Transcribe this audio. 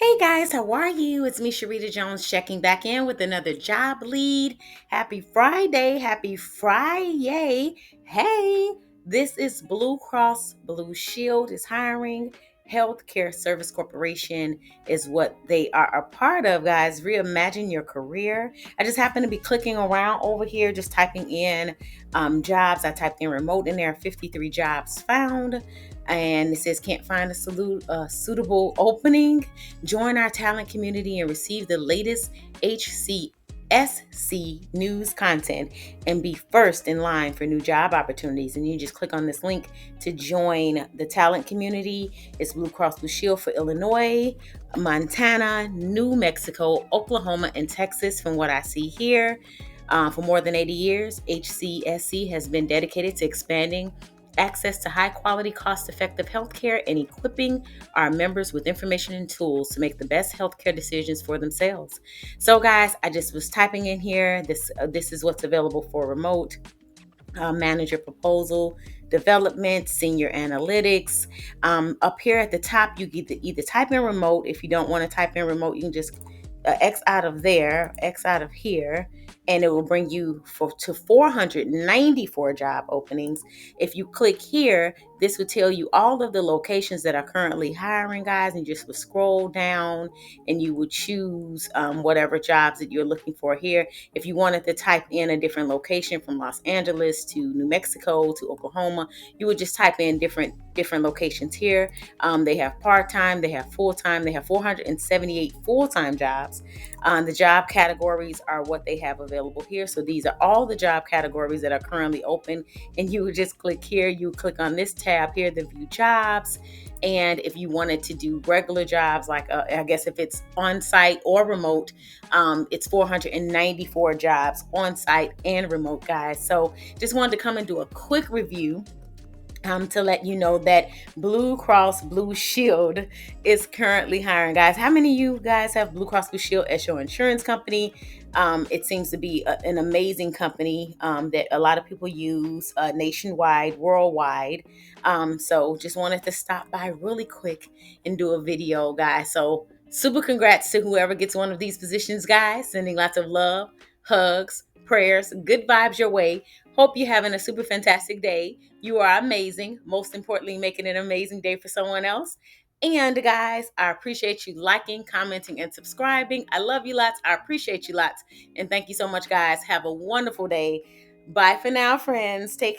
Hey guys, how are you? It's me, Sharita Jones, checking back in with another job lead. Happy Friday. Happy Friday. Hey, this is Blue Cross Blue Shield is hiring. Healthcare Service Corporation is what they are a part of, guys. Reimagine your career. I just happen to be clicking around over here, just typing in jobs. I typed in remote, and there are 53 jobs found. And it says can't find a suitable opening. Join our talent community and receive the latest HCSC news content and be first in line for new job opportunities. And you just click on this link to join the talent community. It's Blue Cross Blue Shield for Illinois, Montana, New Mexico, Oklahoma, and Texas, from what I see here. For more than 80 years, HCSC has been dedicated to expanding access to high quality, cost effective healthcare and equipping our members with information and tools to make the best healthcare decisions for themselves. So, guys, I just was typing in here. This is what's available for remote. Manager proposal development, senior analytics. Up here at the top, you either type in remote. If you don't want to type in remote, you can just X out of there, X out of here, and it will bring you to 494 job openings. If you click here, this would tell you all of the locations that are currently hiring, guys, and just would scroll down and you would choose whatever jobs that you're looking for here. If you wanted to type in a different location from Los Angeles to New Mexico to Oklahoma, you would just type in different locations here. They have part-time, they have full-time, they have 478 full-time jobs. The job categories are what they have available here. So these are all the job categories that are currently open. And you would just click here, you click on this tab here, the view jobs. And if you wanted to do regular jobs, like I guess if it's on-site or remote, it's 494 jobs on-site and remote, guys. So just wanted to come and do a quick review to let you know that Blue Cross Blue Shield is currently hiring, guys. How many of you guys have Blue Cross Blue Shield as your insurance company? It seems to be an amazing company that a lot of people use nationwide, worldwide. So just wanted to stop by really quick and do a video, guys. So super congrats to whoever gets one of these positions, guys. Sending lots of love, hugs, prayers, good vibes your way. Hope you're having a super fantastic day. You are amazing. Most importantly, making it an amazing day for someone else. And guys, I appreciate you liking, commenting, and subscribing. I love you lots. I appreciate you lots. And thank you so much, guys. Have a wonderful day. Bye for now, friends. Take